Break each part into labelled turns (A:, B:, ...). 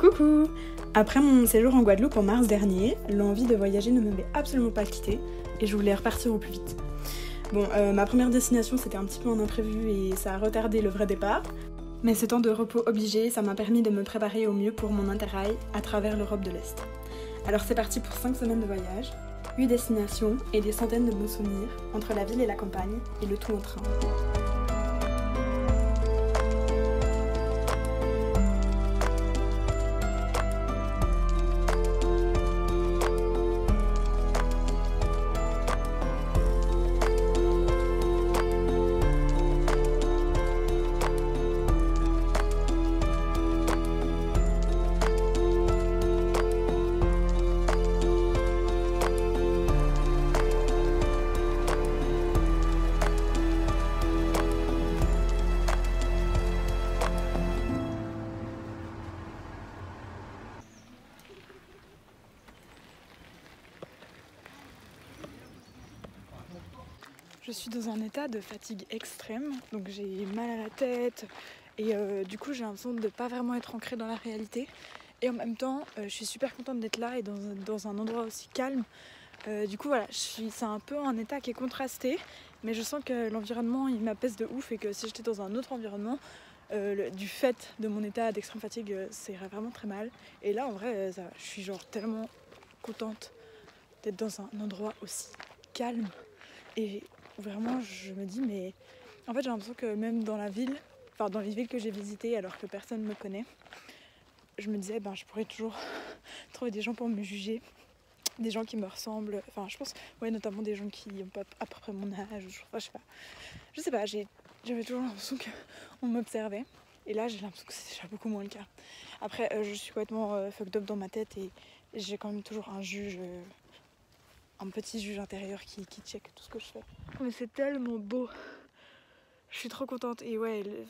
A: Coucou! Après mon séjour en Guadeloupe en mars dernier, l'envie de voyager ne m'avait absolument pas quittée et je voulais repartir au plus vite. Bon, ma première destination c'était un petit peu un imprévu et ça a retardé le vrai départ, mais ce temps de repos obligé, ça m'a permis de me préparer au mieux pour mon interrail à travers l'Europe de l'Est. Alors c'est parti pour 5 semaines de voyage, 8 destinations et des centaines de bons souvenirs entre la ville et la campagne, et le tout en train. Je suis dans un état de fatigue extrême, donc j'ai mal à la tête et du coup j'ai l'impression de ne pas vraiment être ancrée dans la réalité. Et en même temps, je suis super contente d'être là et dans un endroit aussi calme. Du coup voilà, c'est un peu un état qui est contrasté, mais je sens que l'environnement il m'apaise de ouf et que si j'étais dans un autre environnement, du fait de mon état d'extrême fatigue, ça irait vraiment très mal. Et là en vrai, je suis genre tellement contente d'être dans un endroit aussi calme. Et vraiment je me dis mais en fait j'ai l'impression que même dans la ville, enfin dans les villes que j'ai visitées alors que personne ne me connaît, je me disais je pourrais toujours trouver des gens pour me juger, des gens qui me ressemblent, enfin je pense notamment des gens qui ont pas à peu près mon âge, je sais pas, j'avais toujours l'impression qu'on m'observait et là j'ai l'impression que c'est déjà beaucoup moins le cas. Après je suis complètement fucked up dans ma tête et j'ai quand même toujours un petit juge intérieur qui check tout ce que je fais. Mais c'est tellement beau. Je suis trop contente et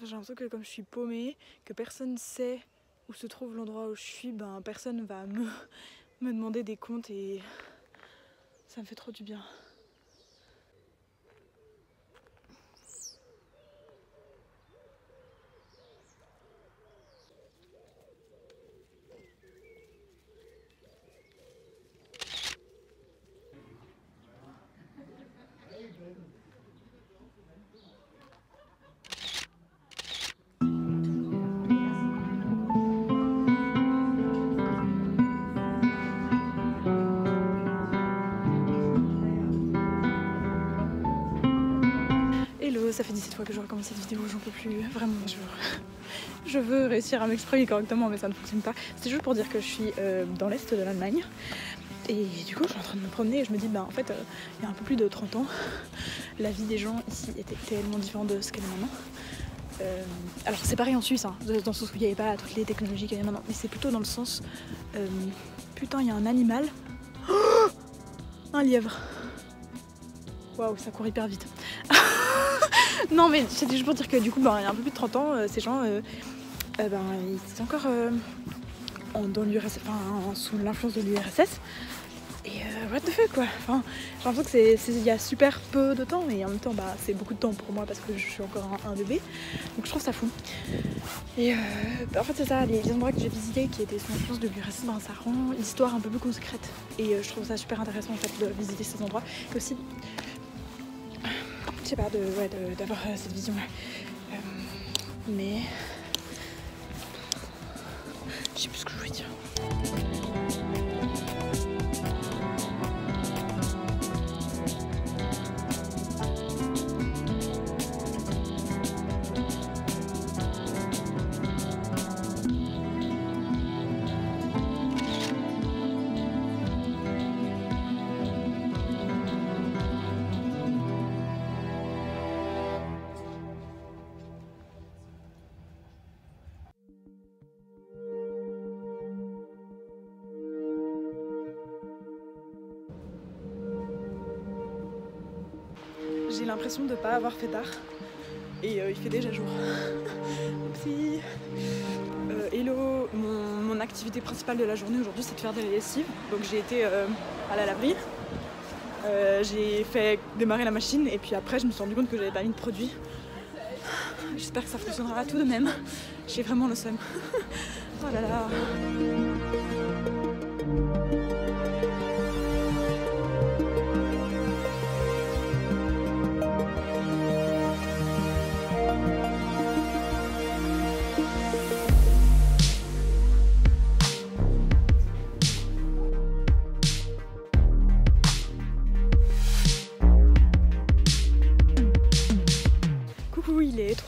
A: j'ai l'impression que comme je suis paumée, que personne sait où se trouve l'endroit où je suis, personne va me demander des comptes et ça me fait trop du bien. Hello, ça fait 17 fois que je recommence cette vidéo, j'en peux plus, vraiment, je veux réussir à m'exprimer correctement mais ça ne fonctionne pas. C'est juste pour dire que je suis dans l'est de l'Allemagne et du coup je suis en train de me promener et je me dis en fait il y a un peu plus de 30 ans, la vie des gens ici était tellement différente de ce qu'elle est maintenant. Alors c'est pareil en Suisse, dans le sens où il n'y avait pas toutes les technologies qu'il y a maintenant, mais c'est plutôt dans le sens putain il y a un animal, un lièvre, waouh ça court hyper vite. Non mais c'était juste pour dire que du coup il y a un peu plus de 30 ans ces gens ils étaient encore dans l'URSS, sous l'influence de l'URSS et what the fuck quoi, j'ai l'impression que il y a super peu de temps et en même temps c'est beaucoup de temps pour moi parce que je suis encore un bébé, donc je trouve ça fou. Et en fait c'est ça, les endroits que j'ai visités qui étaient sous l'influence de l'URSS, ça rend l'histoire un peu plus concrète et je trouve ça super intéressant en fait de visiter ces endroits et aussi je sais pas, d'avoir cette vision là. Mais je sais plus ce que je voulais dire. J'ai l'impression de ne pas avoir fait tard et il fait déjà jour. Oupsie. Hello, mon activité principale de la journée aujourd'hui c'est de faire des lessives. Donc j'ai été à la laverie, j'ai fait démarrer la machine et puis après je me suis rendu compte que j'avais pas mis de produit. J'espère que ça fonctionnera tout de même. J'ai vraiment le seum. Oh là là.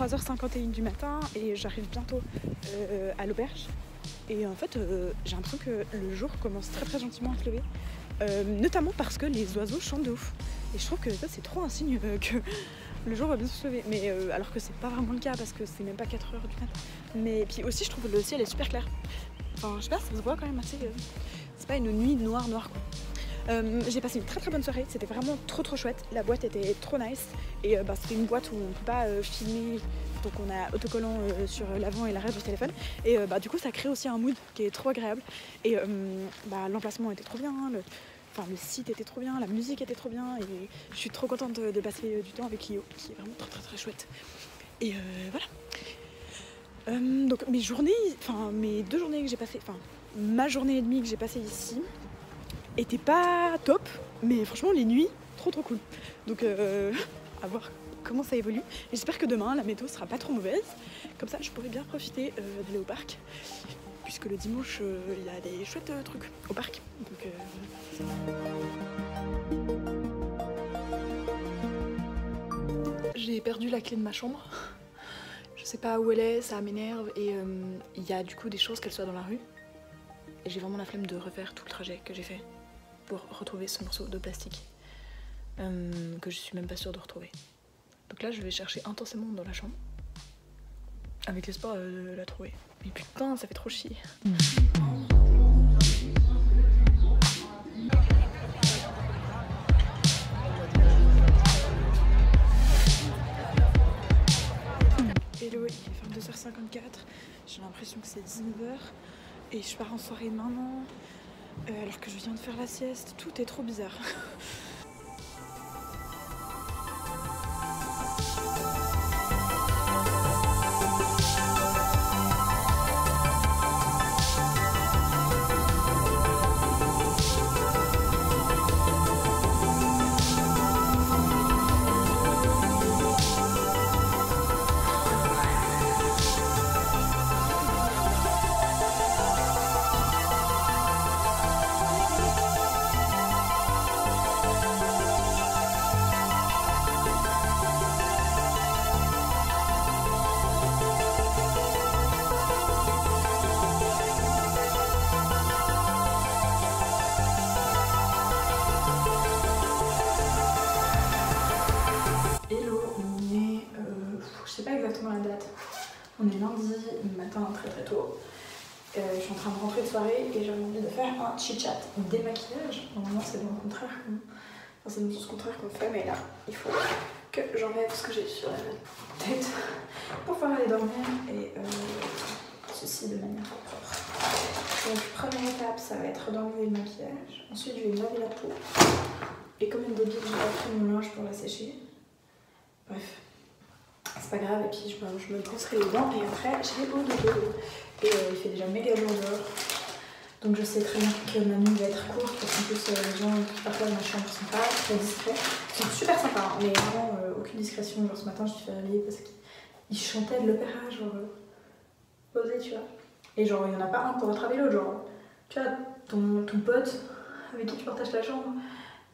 A: 3h51 du matin et j'arrive bientôt à l'auberge. Et en fait, j'ai l'impression que le jour commence très très gentiment à se lever. Notamment parce que les oiseaux chantent de ouf. Et je trouve que ça, c'est trop un signe que le jour va bien se lever. Mais alors que c'est pas vraiment le cas parce que c'est même pas 4h du matin. Mais puis aussi, je trouve que le ciel est super clair. Enfin, je sais pas, ça se voit quand même assez. C'est pas une nuit noire quoi. J'ai passé une très très bonne soirée, c'était vraiment trop chouette, la boîte était trop nice et c'était une boîte où on ne peut pas filmer, donc on a autocollant sur l'avant et l'arrière du téléphone et du coup ça crée aussi un mood qui est trop agréable et l'emplacement était trop bien, le site était trop bien, la musique était trop bien et je suis trop contente de passer du temps avec Lio qui est vraiment très chouette et voilà. Donc mes 2 journées que j'ai passées, ma journée et demie que j'ai passée ici était pas top, mais franchement les nuits trop cool. Donc à voir comment ça évolue. Et j'espère que demain la météo sera pas trop mauvaise, comme ça je pourrai bien profiter d'aller au parc, puisque le dimanche il y a des chouettes trucs au parc. Donc j'ai perdu la clé de ma chambre. Je sais pas où elle est, ça m'énerve et il y a du coup des choses qu'elle soit dans la rue. Et j'ai vraiment la flemme de refaire tout le trajet que j'ai fait pour retrouver ce morceau de plastique que je suis même pas sûre de retrouver. Donc là je vais chercher intensément dans la chambre avec l'espoir de la trouver. Mais putain ça fait trop chier. Hello, il est 22h54, j'ai l'impression que c'est 19h et je pars en soirée maintenant. Alors que je viens de faire la sieste, tout est trop bizarre. La date. On est lundi matin très tôt. Je suis en train de rentrer de soirée et j'avais envie de faire un chit-chat, démaquillage. Normalement c'est dans le contraire, c'est dans le sens contraire qu'on fait, mais là il faut que j'enlève ce que j'ai sur la tête pour pouvoir aller dormir et ceci de manière propre. Donc première étape ça va être d'enlever le maquillage. Ensuite je vais laver la peau et comme une débile j'ai pas pris mon linge pour la sécher. Bref. C'est pas grave, et puis je me brosserai les dents et après je vais au dodo. Et il fait déjà méga lourd dehors. Donc je sais très bien que ma nuit va être courte parce qu'en plus les gens qui partent dans ma chambre sont pas très discrets. Ils sont super sympas, hein, mais vraiment aucune discrétion. Genre ce matin je me suis fait réveiller parce qu'ils chantaient de l'opéra, genre posé, tu vois. Et genre il y en a pas un pour rattraper l'autre, genre tu vois, ton pote avec qui tu partages la chambre,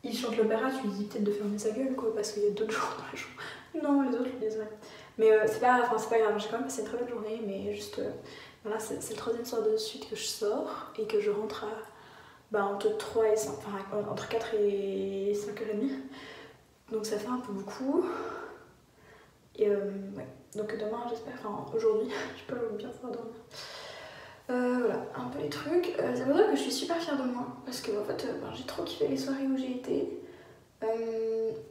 A: il chante l'opéra, tu lui dis peut-être de fermer sa gueule quoi parce qu'il y a d'autres gens dans la chambre. Non, les autres, je les désolée. Mais c'est pas grave, j'ai quand même passé une très belle journée, mais juste, voilà, c'est le troisième soir de suite que je sors et que je rentre à entre 3 et 5, entre 4 et 5h30. Donc ça fait un peu beaucoup. Et ouais, donc demain j'espère, aujourd'hui, je peux bien pouvoir dormir. Voilà, un peu les trucs. C'est pour ça que je suis super fière de moi, parce que en fait, j'ai trop kiffé les soirées où j'ai été.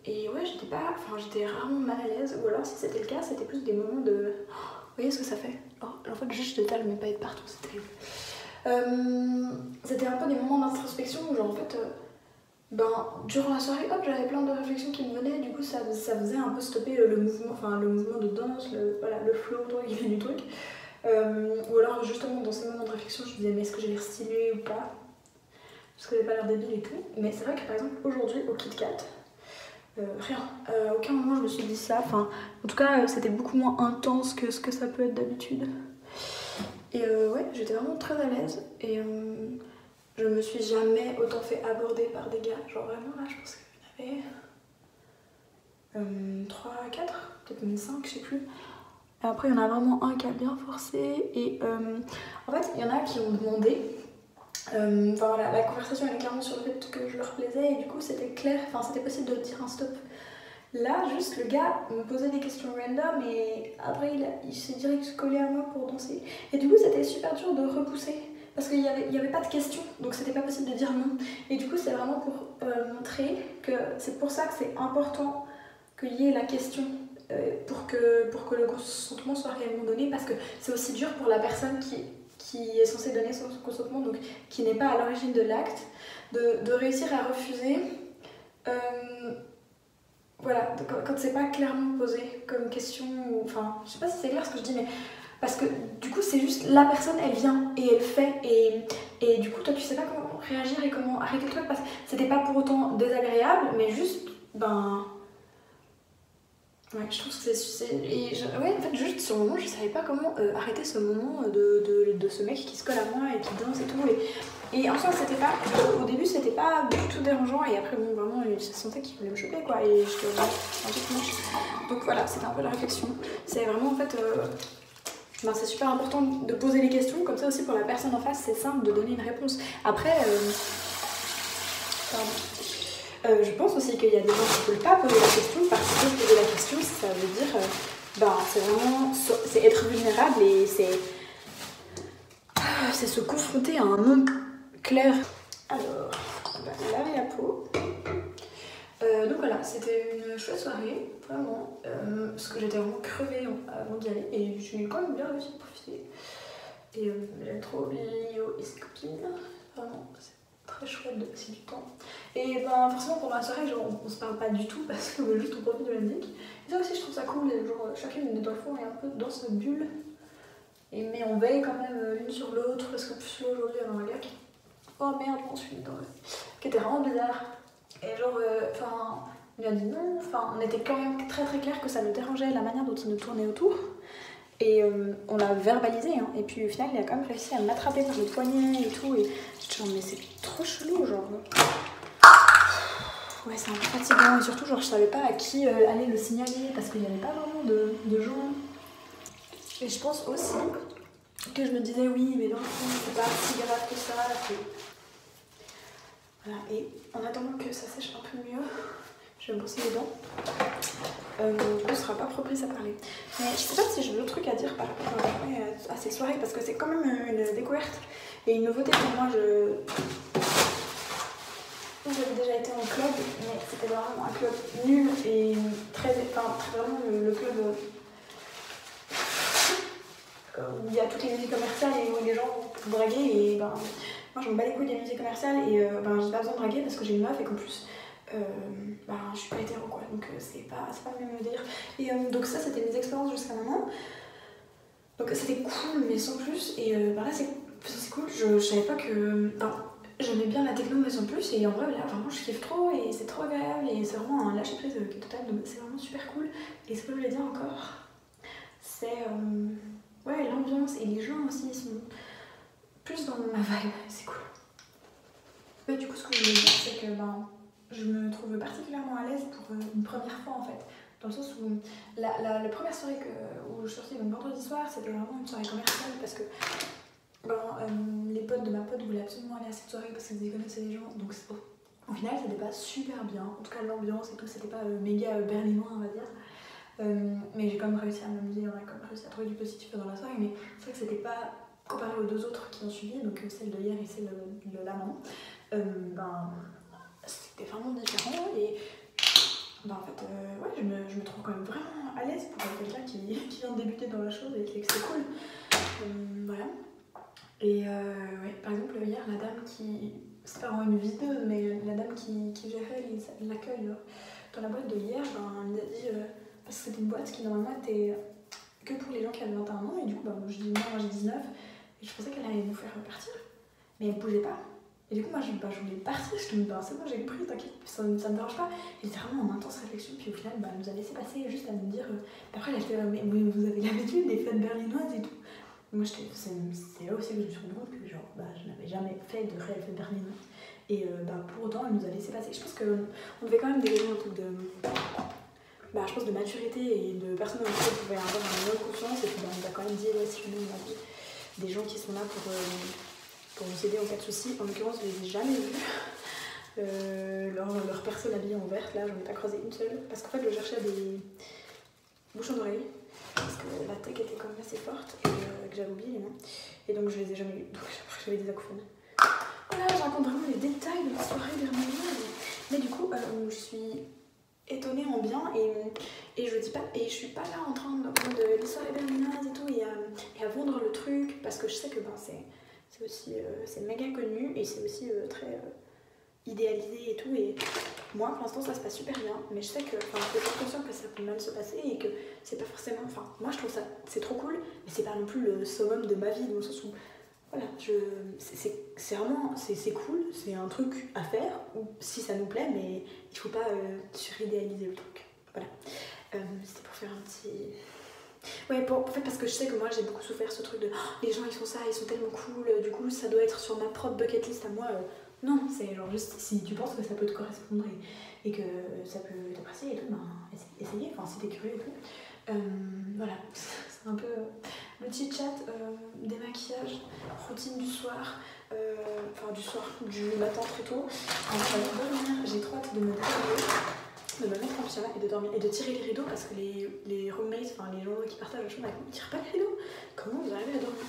A: Et ouais, j'étais rarement mal à l'aise, ou alors si c'était le cas, c'était plus des moments de... Oh, vous voyez ce que ça fait? Oh, en fait, juste je détale, mais pas être partout, c'est terrible. C'était un peu des moments d'introspection où genre en fait, durant la soirée, hop, j'avais plein de réflexions qui me venaient, du coup ça faisait un peu stopper le mouvement de danse, le flow du truc. Ou alors justement dans ces moments de réflexion, je me disais mais est-ce que j'ai l'air stylée ou pas? Parce que j'ai pas l'air débile et tout. Mais c'est vrai que par exemple aujourd'hui au Kit Kat, rien. À aucun moment je me suis dit ça. En tout cas, c'était beaucoup moins intense que ce que ça peut être d'habitude. Et ouais, j'étais vraiment très à l'aise. Et je me suis jamais autant fait aborder par des gars. Genre vraiment là, je pense qu'il y en avait 3, 4, peut-être même 5, je sais plus. Après, il y en a vraiment un qui a bien forcé. Et en fait, il y en a qui ont demandé. Enfin voilà, la conversation elle est clairement sur le fait que je leur plaisais et du coup c'était clair, enfin c'était possible de dire un stop. Là, juste le gars me posait des questions random et après il s'est direct collé à moi pour danser. Et du coup c'était super dur de repousser parce qu'il y avait pas de questions donc c'était pas possible de dire non. Et du coup c'est vraiment pour montrer que c'est pour ça que c'est important qu'il y ait la question pour que le consentement soit réellement donné parce que c'est aussi dur pour la personne qui est censée donner son consentement, donc qui n'est pas à l'origine de l'acte, de réussir à refuser. Voilà, quand c'est pas clairement posé comme question, ou, enfin, je sais pas si c'est clair ce que je dis, mais parce que du coup, c'est juste la personne, elle vient et elle fait, et du coup, toi, tu sais pas comment réagir et comment arrêter le truc, parce que c'était pas pour autant désagréable, mais juste, ben. Ouais, je trouve que ouais, en fait, juste sur le moment, je savais pas comment arrêter ce moment de ce mec qui se colle à moi et qui danse et tout. Et en soi, c'était pas. Au début, c'était pas du tout dérangeant, et après, bon, vraiment, il se sentait qu'il voulait me choper, quoi. Et j'étais un peu moche. Donc voilà, c'était un peu la réflexion. C'est vraiment, en fait. Ben, c'est super important de poser les questions, comme ça aussi pour la personne en face, c'est simple de donner une réponse. Après. Pardon. Je pense aussi qu'il y a des gens qui ne veulent pas poser la question parce que poser la question, ça veut dire c'est vraiment c'est être vulnérable et c'est se confronter à un non clair. Alors, on va laver la peau. Donc voilà, c'était une chouette soirée, vraiment, parce que j'étais vraiment crevée avant d'y aller et j'ai quand même bien réussi à profiter. Et j'aime trop Léo et ses copines, vraiment. Très chouette de passer du temps. Et ben forcément pendant la soirée genre, on se parle pas du tout parce qu'on juste on profite de la musique. Et ça aussi je trouve ça cool, genre chacune est dans le fond et un peu dans sa bulle. Mais on veille quand même l'une sur l'autre parce qu'en plus là aujourd'hui il y avait un gars qui... Oh merde je m'en suis dans le... qui était vraiment bizarre. Et genre il a dit non, on était quand même très très clair que ça nous dérangeait la manière dont il nous tournait autour. Et on l'a verbalisé, hein. Et puis au final il a quand même réussi à m'attraper par le poignet et tout. Et j'étais genre mais c'est trop chelou genre. Ouais c'est un peu fatigant et surtout genre je savais pas à qui aller le signaler parce qu'il n'y avait pas vraiment de gens. Et je pense aussi que je me disais oui mais dans le fond c'est pas si grave que ça. Voilà, et en attendant que ça sèche un peu mieux, je vais me brosser les dents. Du coup, ce sera pas propice à parler. Mais je sais pas si j'ai d'autres trucs à dire par rapport à ces soirées parce que c'est quand même une découverte et une nouveauté pour moi. J'avais déjà été en club, mais c'était vraiment un club nul et vraiment le club où il y a toutes les musiques commerciales et où les gens vont draguer. Et ben, moi, je me bats les couilles des musiques commerciales et j'ai pas besoin de draguer parce que j'ai une meuf et qu'en plus. Je suis pas hétéro quoi, donc c'est pas le même délire. Et donc ça c'était mes expériences jusqu'à maintenant. Donc c'était cool mais sans plus. Et là c'est cool, je savais pas que... j'aimais bien la techno mais sans plus. Et en vrai là vraiment je kiffe trop et c'est trop agréable. Et c'est vraiment un lâcher prise total, donc c'est vraiment super cool. Et ce que je voulais dire encore, c'est ouais l'ambiance et les gens aussi ils sont plus dans ma vibe, c'est cool. Et du coup ce que je voulais dire c'est que je me trouve particulièrement à l'aise pour une première fois en fait. Dans le sens où la première soirée où je suis sortie, donc vendredi soir, c'était vraiment une soirée commerciale parce que les potes de ma pote voulaient absolument aller à cette soirée parce qu'ils connaissaient les gens. Donc au final, c'était pas super bien. En tout cas, l'ambiance et tout, c'était pas méga berlinois, on va dire. Mais j'ai quand même réussi à m'amuser, on a quand même réussi à trouver du positif dans la soirée. Mais c'est vrai que c'était pas comparé aux deux autres qui ont suivi, donc celle de hier et celle de là maintenant. C'était vraiment différent et en fait ouais, je me trouve quand même vraiment à l'aise pour quelqu'un qui vient de débuter dans la chose et que c'est cool. Voilà. Et ouais, par exemple hier la dame qui, c'est pas vraiment une visiteuse mais la dame qui gérait l'accueil dans la boîte de hier, elle nous a dit parce que c'était une boîte qui normalement était que pour les gens qui avaient 21 ans et du coup je dis non, moi j'ai 19 et je pensais qu'elle allait nous faire repartir mais elle bougeait pas. Et du coup, moi, je voulais partir, je me dis, c'est bon, j'ai compris, t'inquiète, ça me dérange pas. Et c'était vraiment en intense réflexion, puis au final, elle nous a laissé passer juste à nous dire. Après, elle a fait, mais vous avez l'habitude des fêtes berlinoises et tout. Et moi, c'est là aussi que je me suis rendu compte que, genre, je n'avais jamais fait de réelles fêtes berlinoises. Et pour autant, elle nous a laissé passer. Je pense qu'on devait quand même dégager un truc je pense de maturité et de personnes avec qui on pouvait avoir un minimum de confiance. Et puis on nous a quand même dit ouais, si jamais on a des gens qui sont là pour nous aider en cas de soucis. En l'occurrence, je les ai jamais vus. Leur personne habillée en verte, là, j'en ai pas croisé une seule. Parce qu'en fait, je cherchais des bouchons d'oreilles. Parce que la tech était quand même assez forte et que j'avais oublié les noms. Et donc je les ai jamais eu. Donc j'avais des acouphènes. Voilà, je raconte vraiment les détails de la soirée berlinoise. Mais du coup, je suis étonnée en bien et je dis pas, et je suis pas là en train de les soirées berlinoises et tout et à vendre le truc parce que je sais que c'est aussi c'est méga connu et c'est aussi très idéalisé et tout. Et moi pour l'instant ça se passe super bien, mais je sais que je suis consciente que ça peut mal se passer et que c'est pas forcément, moi je trouve ça c'est trop cool, mais c'est pas non plus le summum de ma vie dans le sens où voilà, c'est vraiment c'est cool, c'est un truc à faire ou si ça nous plaît, mais il faut pas suridéaliser le truc. Voilà, c'était pour faire un petit ouais, en fait parce que je sais que moi j'ai beaucoup souffert ce truc de oh, les gens ils font ça, ils sont tellement cool, du coup ça doit être sur ma propre bucket list à moi. Non, c'est genre juste si tu penses que ça peut te correspondre et que ça peut t'apprécier et tout, essayez, si t'es curieux et tout. Voilà, c'est un peu le petit chat des maquillages, routine du soir, du matin très tôt. Avant de dormir, j'ai trop hâte de me détendre, de me mettre en pyjama et de dormir et de tirer les rideaux parce que les roommates, les gens qui partagent la chambre avec moi, ils tirent pas les rideaux. Comment vous arrivez à dormir?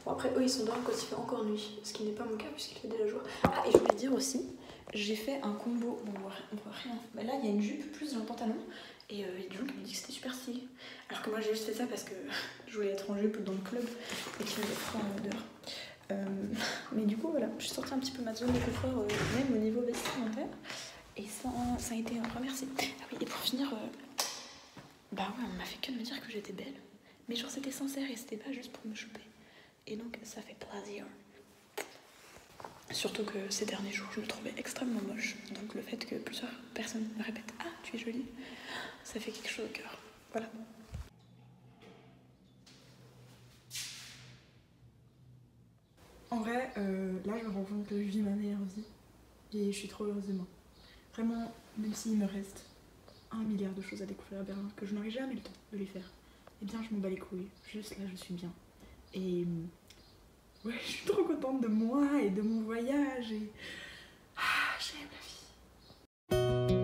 A: Bon après eux ils sont dorment quand il fait encore nuit, ce qui n'est pas mon cas puisqu'il fait déjà jour. Ah et je voulais dire aussi, j'ai fait un combo, bon on voit rien, mais là il y a une jupe plus un pantalon et il y a des gens qui m'ont dit que c'était super stylé. Alors que moi j'ai juste fait ça parce que je voulais être en jupe dans le club et qu'il faisait froid dehors. Mais du coup voilà, je suis sortie un petit peu ma zone de confort même au niveau vestimentaire et ça a été un remercié. Ah oui et pour finir, ouais on m'a fait que de me dire que j'étais belle, mais genre c'était sincère et c'était pas juste pour me choper. Et donc ça fait plaisir. Surtout que ces derniers jours, je me trouvais extrêmement moche. Donc le fait que plusieurs personnes me répètent « Ah, tu es jolie », ça fait quelque chose au cœur. Voilà. En vrai, là je me rends compte que je vis ma meilleure vie. Et je suis trop heureuse de moi. Vraiment, même s'il me reste 1 milliard de choses à découvrir à Berlin, que je n'aurai jamais le temps de les faire, eh bien je m'en bats les couilles. Juste là, je suis bien. Et ouais, je suis trop contente de moi et de mon voyage et j'aime la vie.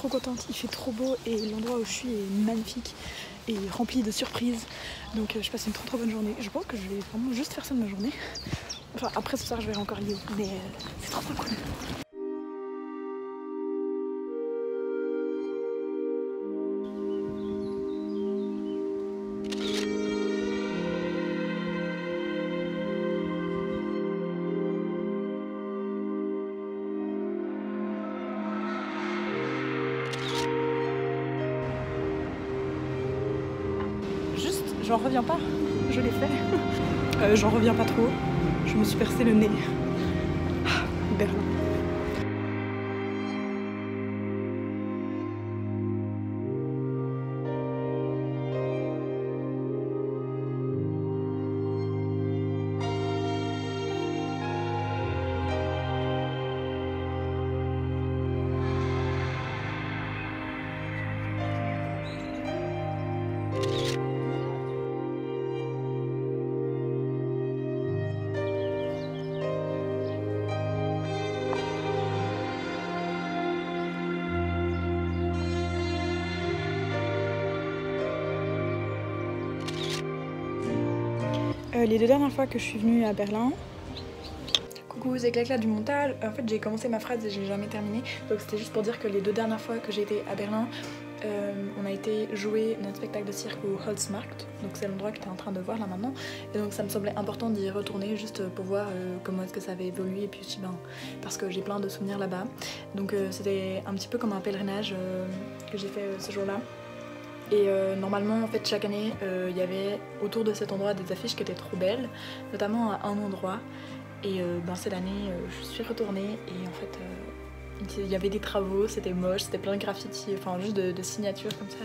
A: trop contente, il fait trop beau et l'endroit où je suis est magnifique et rempli de surprises. Donc je passe une trop bonne journée. Je pense que je vais vraiment juste faire ça de ma journée. Enfin après ce soir je verrai encore Lio, mais c'est trop cool. J'en reviens pas, je l'ai fait. J'en reviens pas trop, je me suis percé le nez. Berlin. Les 2 dernières fois que je suis venue à Berlin, coucou, c'est Clacla du montage. En fait j'ai commencé ma phrase et j'ai jamais terminé, donc c'était juste pour dire que les 2 dernières fois que j'ai été à Berlin, on a été jouer notre spectacle de cirque au Holzmarkt, donc c'est l'endroit que tu es en train de voir là maintenant, et donc ça me semblait important d'y retourner juste pour voir comment est-ce que ça avait évolué, et puis aussi parce que j'ai plein de souvenirs là-bas, donc c'était un petit peu comme un pèlerinage que j'ai fait ce jour-là. Et normalement en fait chaque année il y avait autour de cet endroit des affiches qui étaient trop belles, notamment à un endroit, et cette année je suis retournée et en fait il y avait des travaux, c'était moche, c'était plein de graffitis, enfin juste de signatures comme ça.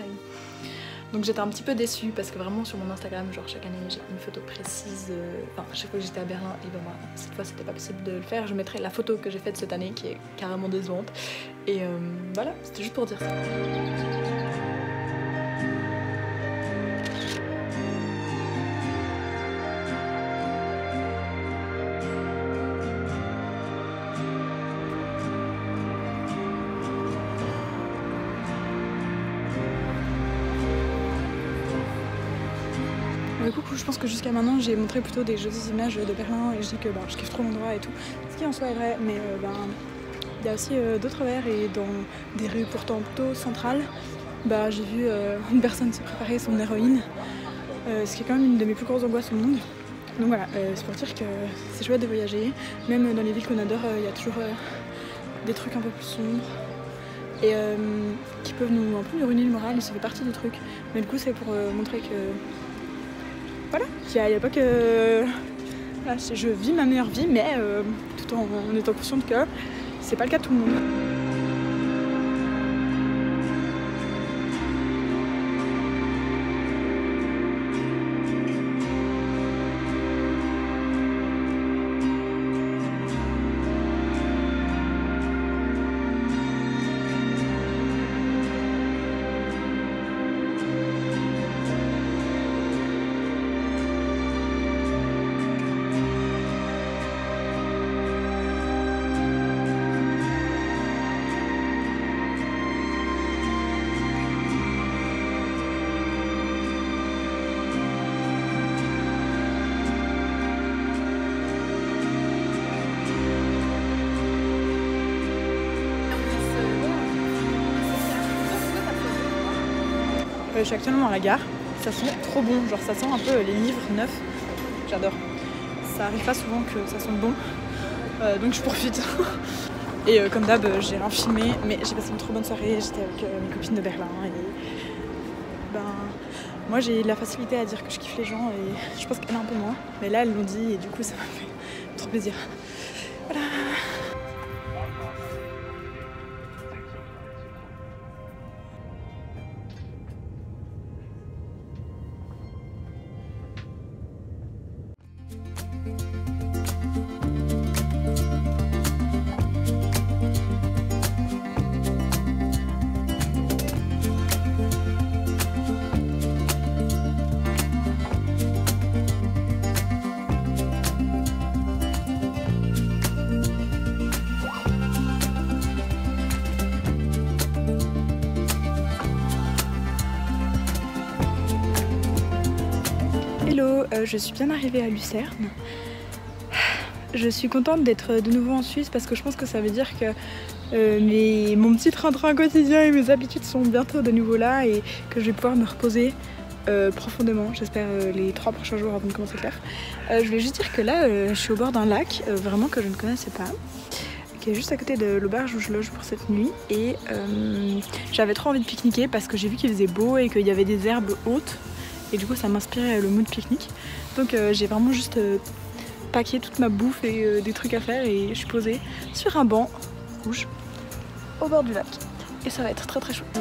A: Donc j'étais un petit peu déçue parce que vraiment sur mon Instagram, genre chaque année j'ai une photo précise, enfin chaque fois que j'étais à Berlin, et ben moi cette fois c'était pas possible de le faire, je mettrai la photo que j'ai faite cette année qui est carrément décevante, et voilà, c'était juste pour dire ça. Coucou, je pense que jusqu'à maintenant j'ai montré plutôt des jolies images de Berlin et je dis que je kiffe trop l'endroit et tout, ce qui en soi est vrai, mais il y a aussi d'autres verres, et dans des rues pourtant plutôt centrales, j'ai vu une personne se préparer son héroïne, ce qui est quand même une de mes plus grosses angoisses au monde. Donc voilà, c'est pour dire que c'est chouette de voyager, même dans les villes qu'on adore, il y a toujours des trucs un peu plus sombres et qui peuvent un peu nous ruiner le moral, et ça fait partie du truc, mais du coup c'est pour montrer que voilà, il n'y a pas que... Voilà, je vis ma meilleure vie, mais tout en étant consciente que c'est pas le cas de tout le monde. Je suis actuellement à la gare, ça sent trop bon, genre ça sent un peu les livres neufs, j'adore. Ça arrive pas souvent que ça sente bon, donc je profite. Et comme d'hab, j'ai rien filmé, mais j'ai passé une trop bonne soirée, j'étais avec mes copines de Berlin, et moi j'ai la facilité à dire que je kiffe les gens, et je pense qu'elle a un peu moins, mais là elles l'ont dit et du coup ça m'a fait trop plaisir. Voilà. Hello, je suis bien arrivée à Lucerne. Je suis contente d'être de nouveau en Suisse parce que je pense que ça veut dire que mon petit train-train quotidien et mes habitudes sont bientôt de nouveau là et que je vais pouvoir me reposer profondément, j'espère les 3 prochains jours avant de commencer le taf. Je voulais juste dire que là, je suis au bord d'un lac, vraiment que je ne connaissais pas, qui est juste à côté de l'auberge où je loge pour cette nuit. Et j'avais trop envie de pique-niquer parce que j'ai vu qu'il faisait beau et qu'il y avait des herbes hautes. Et du coup, ça m'inspirait le mood pique-nique. Donc j'ai vraiment juste packé toute ma bouffe et des trucs à faire et je suis posée sur un banc rouge au bord du lac. Et ça va être très très chouette.